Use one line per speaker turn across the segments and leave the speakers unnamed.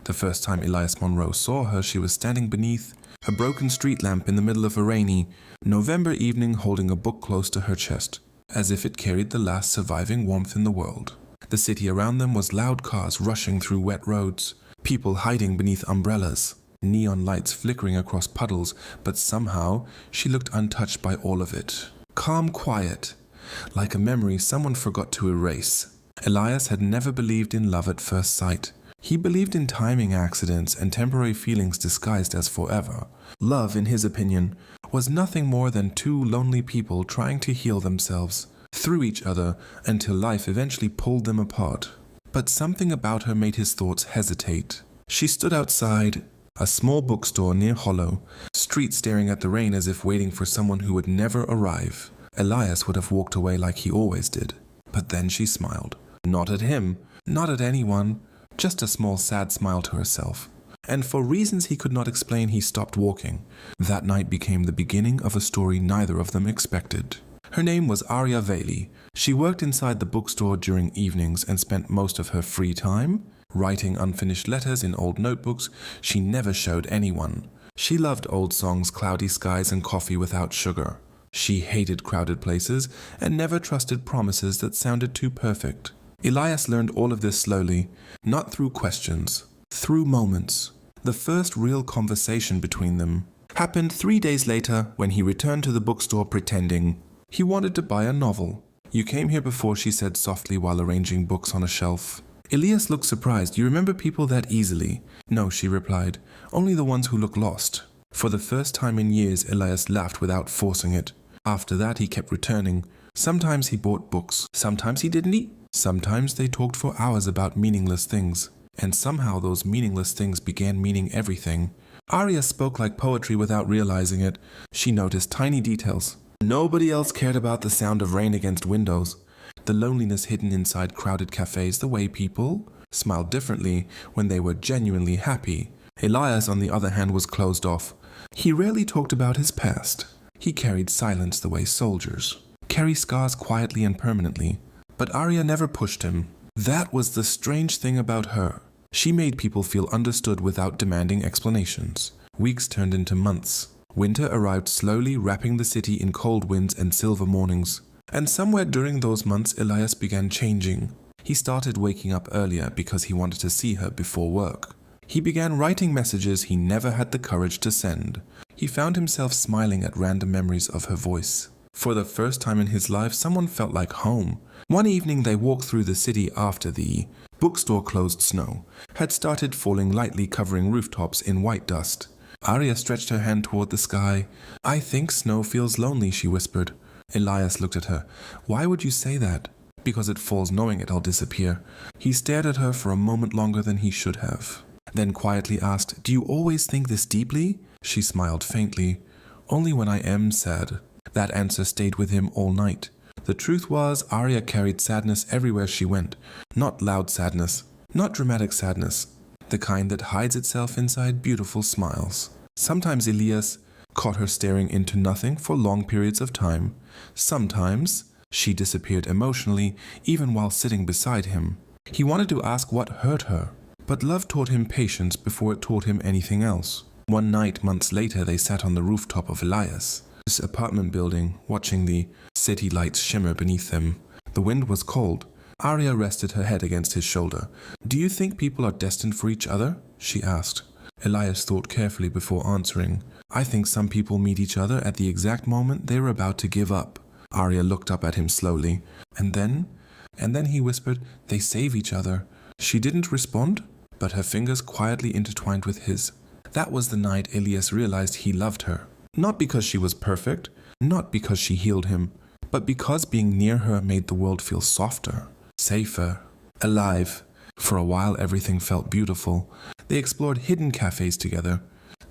The first time Elias Monroe saw her, she was standing beneath a broken street lamp in the middle of a rainy November evening, holding a book close to her chest, as if it carried the last surviving warmth in the world. The city around them was loud cars rushing through wet roads, people hiding beneath umbrellas, neon lights flickering across puddles, but somehow she looked untouched by all of it. Calm, quiet, like a memory someone forgot to erase. Elias had never believed in love at first sight. He believed in timing accidents and temporary feelings disguised as forever. Love, in his opinion, was nothing more than two lonely people trying to heal themselves through each other until life eventually pulled them apart. But something about her made his thoughts hesitate. She stood outside a small bookstore near Hollow Street, staring at the rain as if waiting for someone who would never arrive. Elias would have walked away like he always did. But then she smiled. Not at him, not at anyone, just a small sad smile to herself. And for reasons he could not explain, he stopped walking. That night became the beginning of a story neither of them expected. Her name was Arya Valley. She worked inside the bookstore during evenings and spent most of her free time writing unfinished letters in old notebooks she never showed anyone. She loved old songs, cloudy skies, and coffee without sugar. She hated crowded places and never trusted promises that sounded too perfect. Elias learned all of this slowly, not through questions, through moments. The first real conversation between them happened 3 days later when he returned to the bookstore pretending he wanted to buy a novel. "You came here before," she said softly while arranging books on a shelf. Elias looked surprised. "You remember people that easily?" "No," she replied. "Only the ones who look lost." For the first time in years, Elias laughed without forcing it. After that, he kept returning. Sometimes he bought books. Sometimes he didn't eat. Sometimes they talked for hours about meaningless things. And somehow those meaningless things began meaning everything. Arya spoke like poetry without realizing it. She noticed tiny details. Nobody else cared about the sound of rain against windows, the loneliness hidden inside crowded cafes, the way people smiled differently when they were genuinely happy. Elias, on the other hand, was closed off. He rarely talked about his past. He carried silence the way soldiers carry scars quietly and permanently. But Arya never pushed him. That was the strange thing about her. She made people feel understood without demanding explanations. Weeks turned into months. Winter arrived slowly, wrapping the city in cold winds and silver mornings. And somewhere during those months, Elias began changing. He started waking up earlier because he wanted to see her before work. He began writing messages he never had the courage to send. He found himself smiling at random memories of her voice. For the first time in his life, someone felt like home. One evening they walked through the city after the bookstore closed. Snow had started falling lightly, covering rooftops in white dust. Arya stretched her hand toward the sky. "I think snow feels lonely," she whispered. Elias looked at her. "Why would you say that?" "Because it falls knowing it'll disappear." He stared at her for a moment longer than he should have, then quietly asked, "Do you always think this deeply?" She smiled faintly. "Only when I am sad." That answer stayed with him all night. The truth was, Arya carried sadness everywhere she went. Not loud sadness, not dramatic sadness, the kind that hides itself inside beautiful smiles. Sometimes Elias caught her staring into nothing for long periods of time. Sometimes she disappeared emotionally, even while sitting beside him. He wanted to ask what hurt her, but love taught him patience before it taught him anything else. One night, months later, they sat on the rooftop of Elias' apartment building, watching the city lights shimmer beneath them. The wind was cold. Arya rested her head against his shoulder. "Do you think people are destined for each other?" she asked. Elias thought carefully before answering. "I think some people meet each other at the exact moment they were about to give up." Arya looked up at him slowly. And then he whispered, "They save each other." She didn't respond, but her fingers quietly intertwined with his. That was the night Elias realized he loved her. Not because she was perfect, not because she healed him, but because being near her made the world feel softer, safer, alive. For a while everything felt beautiful. They explored hidden cafes together.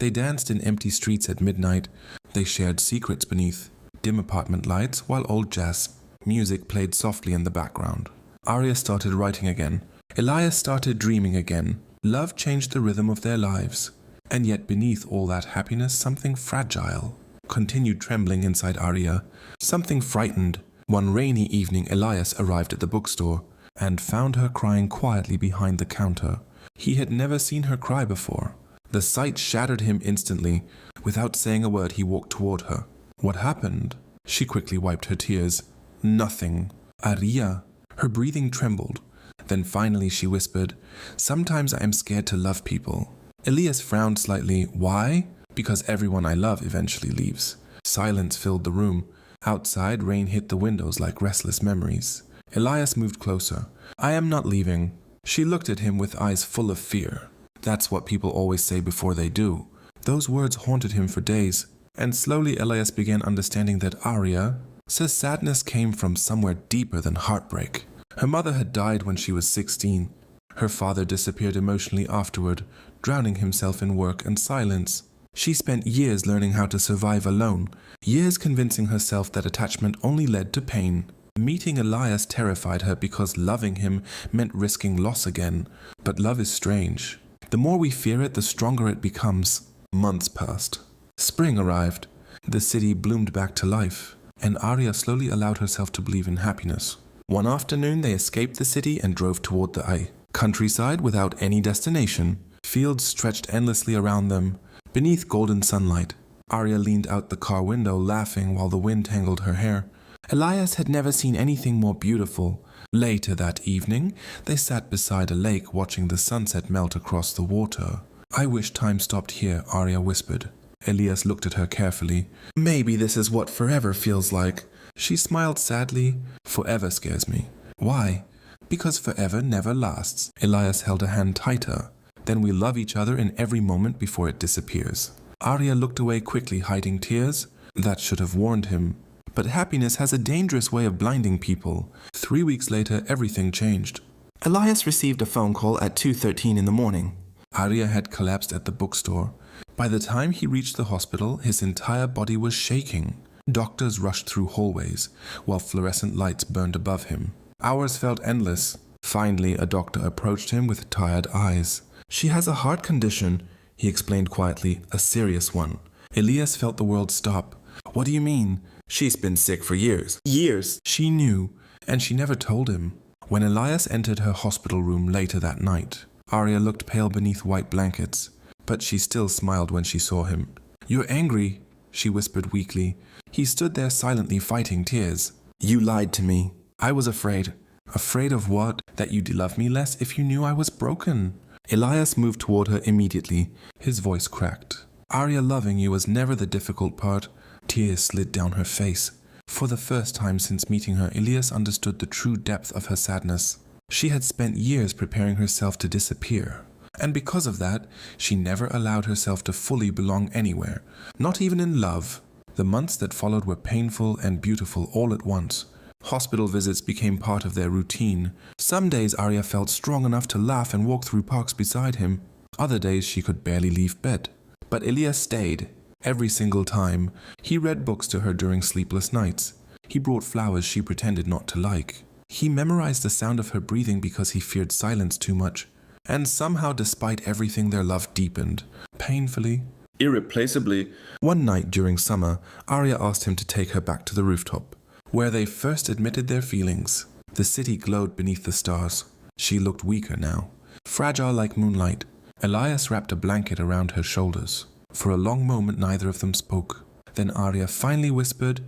They danced in empty streets at midnight. They shared secrets beneath dim apartment lights while old jazz music played softly in the background. Arya started writing again. Elias started dreaming again. Love changed the rhythm of their lives. And yet beneath all that happiness, something fragile continued trembling inside Arya. Something frightened. One rainy evening, Elias arrived at the bookstore and found her crying quietly behind the counter. He had never seen her cry before. The sight shattered him instantly. Without saying a word, he walked toward her. What happened? She quickly wiped her tears. Nothing. Aria. Her breathing trembled. Then finally she whispered, "Sometimes I am scared to love people." Elias frowned slightly. Why? Because everyone I love eventually leaves. Silence filled the room. Outside, rain hit the windows like restless memories. Elias moved closer. "I am not leaving." She looked at him with eyes full of fear. That's what people always say before they do. Those words haunted him for days, and slowly Elias began understanding that Aria's sadness came from somewhere deeper than heartbreak. Her mother had died when she was 16. Her father disappeared emotionally afterward, drowning himself in work and silence. She spent years learning how to survive alone, years convincing herself that attachment only led to pain. Meeting Elias terrified her because loving him meant risking loss again. But love is strange. The more we fear it, the stronger it becomes. Months passed. Spring arrived. The city bloomed back to life, and Aria slowly allowed herself to believe in happiness. One afternoon they escaped the city and drove toward the countryside without any destination. Fields stretched endlessly around them, beneath golden sunlight. Aria leaned out the car window, laughing while the wind tangled her hair. Elias had never seen anything more beautiful. Later that evening, they sat beside a lake watching the sunset melt across the water. "I wish time stopped here," Aria whispered. Elias looked at her carefully. "Maybe this is what forever feels like." She smiled sadly. "Forever scares me." "Why?" "Because forever never lasts." Elias held her hand tighter. "Then we love each other in every moment before it disappears." Aria looked away quickly, hiding tears. That should have warned him. But happiness has a dangerous way of blinding people. 3 weeks later, everything changed. Elias received a phone call at 2:13 in the morning. Aria had collapsed at the bookstore. By the time he reached the hospital, his entire body was shaking. Doctors rushed through hallways, while fluorescent lights burned above him. Hours felt endless. Finally, a doctor approached him with tired eyes. "She has a heart condition," he explained quietly, "a serious one." Elias felt the world stop. "What do you mean?" "She's been sick for years." Years! She knew, and she never told him. When Elias entered her hospital room later that night, Aria looked pale beneath white blankets, but she still smiled when she saw him. "You're angry," she whispered weakly. He stood there silently fighting tears. "You lied to me. I was afraid." "Afraid of what? That you'd love me less if you knew I was broken." Elias moved toward her immediately. His voice cracked. "Aria, loving you was never the difficult part." Tears slid down her face. For the first time since meeting her, Elias understood the true depth of her sadness. She had spent years preparing herself to disappear. And because of that, she never allowed herself to fully belong anywhere, not even in love. The months that followed were painful and beautiful all at once. Hospital visits became part of their routine. Some days Aria felt strong enough to laugh and walk through parks beside him. Other days she could barely leave bed. But Elias stayed. Every single time. He read books to her during sleepless nights. He brought flowers she pretended not to like. He memorized the sound of her breathing because he feared silence too much. And somehow, despite everything, their love deepened. Painfully. Irreplaceably. One night during summer, Aria asked him to take her back to the rooftop, where they first admitted their feelings. The city glowed beneath the stars. She looked weaker now, fragile like moonlight. Elias wrapped a blanket around her shoulders. For a long moment neither of them spoke. Then Aria finally whispered,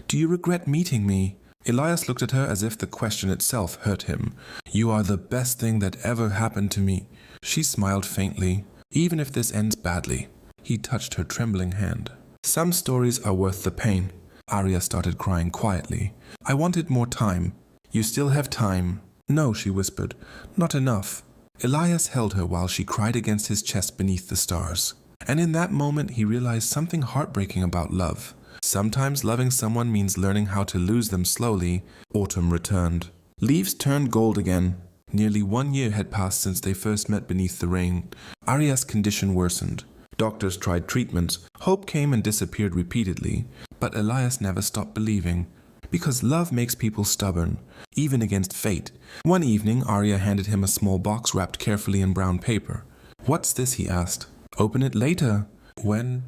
"Do you regret meeting me?" Elias looked at her as if the question itself hurt him. "You are the best thing that ever happened to me." She smiled faintly. "Even if this ends badly." He touched her trembling hand. "Some stories are worth the pain." Aria started crying quietly. "I wanted more time." "You still have time." "No," she whispered. "Not enough." Elias held her while she cried against his chest beneath the stars. And in that moment he realized something heartbreaking about love. Sometimes loving someone means learning how to lose them slowly. Autumn returned. Leaves turned gold again. Nearly 1 year had passed since they first met beneath the rain. Aria's condition worsened. Doctors tried treatments. Hope came and disappeared repeatedly. But Elias never stopped believing. Because love makes people stubborn, even against fate. One evening, Aria handed him a small box wrapped carefully in brown paper. "What's this?" he asked. "Open it later." When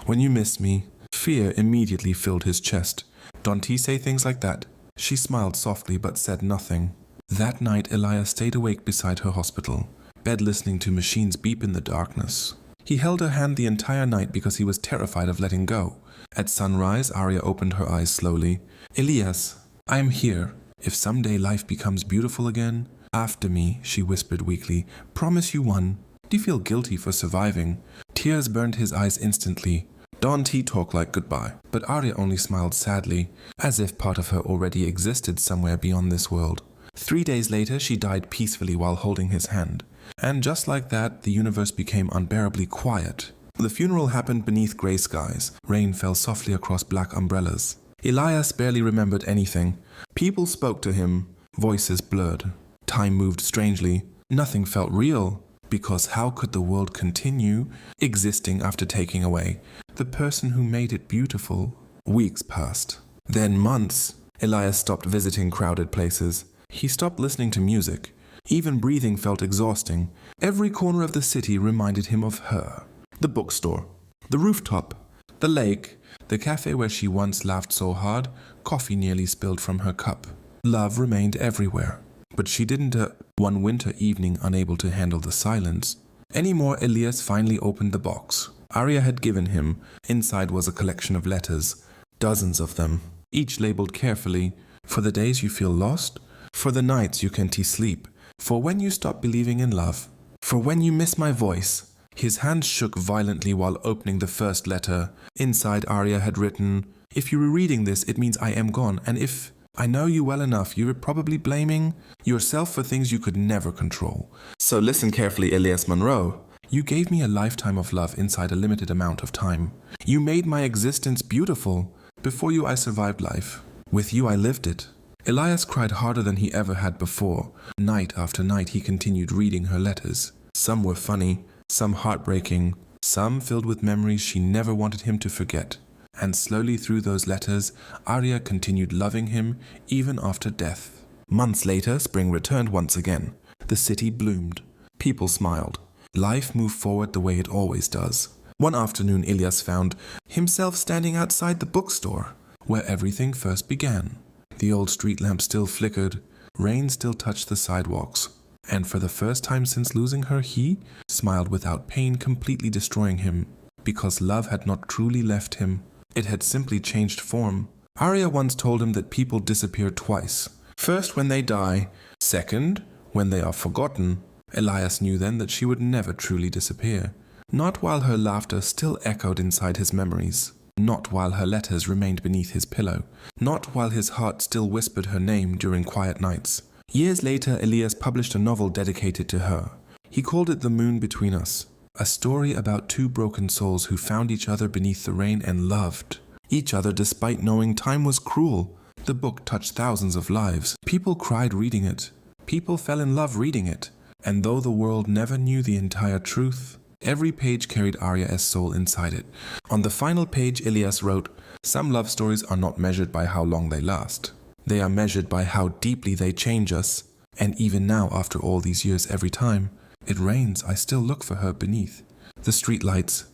you miss me." Fear immediately filled his chest. "Don't he say things like that?" She smiled softly but said nothing. That night Elias stayed awake beside her hospital. bed listening to machines beep in the darkness. He held her hand the entire night because he was terrified of letting go. At sunrise, Arya opened her eyes slowly. Elias, I am here. If someday life becomes beautiful again, after me, she whispered weakly. Promise you one. Do you feel guilty for surviving? Tears burned his eyes instantly. Don't he talk like goodbye? But Arya only smiled sadly, as if part of her already existed somewhere beyond this world. 3 days later, she died peacefully while holding his hand. And just like that, the universe became unbearably quiet. The funeral happened beneath grey skies. Rain fell softly across black umbrellas. Elias barely remembered anything. People spoke to him. Voices blurred. Time moved strangely. Nothing felt real. Because how could the world continue existing after taking away the person who made it beautiful? Weeks passed. Then months. Elias stopped visiting crowded places. He stopped listening to music. Even breathing felt exhausting. Every corner of the city reminded him of her. The bookstore, the rooftop, the lake, the cafe where she once laughed so hard, coffee nearly spilled from her cup. Love remained everywhere. But she didn't one winter evening, unable to handle the silence. Anymore, Elias finally opened the box Arya had given him. Inside was a collection of letters, dozens of them, each labeled carefully. For the days you feel lost, for the nights you can't sleep, for when you stop believing in love, for when you miss my voice. His hand shook violently while opening the first letter. Inside, Arya had written, If you were reading this, it means I am gone, and if I know you well enough, you were probably blaming yourself for things you could never control. So listen carefully, Elias Monroe. You gave me a lifetime of love inside a limited amount of time. You made my existence beautiful. Before you, I survived life. With you, I lived it. Elias cried harder than he ever had before. Night after night, he continued reading her letters. Some were funny, some heartbreaking, some filled with memories she never wanted him to forget. And slowly through those letters, Arya continued loving him even after death. Months later, spring returned once again. The city bloomed. People smiled. Life moved forward the way it always does. One afternoon, Elias found himself standing outside the bookstore, where everything first began. The old street lamp still flickered. Rain still touched the sidewalks. And for the first time since losing her, he smiled without pain completely destroying him. Because love had not truly left him. It had simply changed form. Arya once told him that people disappear twice. First when they die, second when they are forgotten. Elias knew then that she would never truly disappear. Not while her laughter still echoed inside his memories. Not while her letters remained beneath his pillow. Not while his heart still whispered her name during quiet nights. Years later, Elias published a novel dedicated to her. He called it The Moon Between Us. A story about two broken souls who found each other beneath the rain and loved each other despite knowing time was cruel. The book touched thousands of lives. People cried reading it. People fell in love reading it. And though the world never knew the entire truth, every page carried Arya's soul inside it. On the final page, Elias wrote, Some love stories are not measured by how long they last. They are measured by how deeply they change us. And even now, after all these years, every time it rains, I still look for her beneath the streetlights,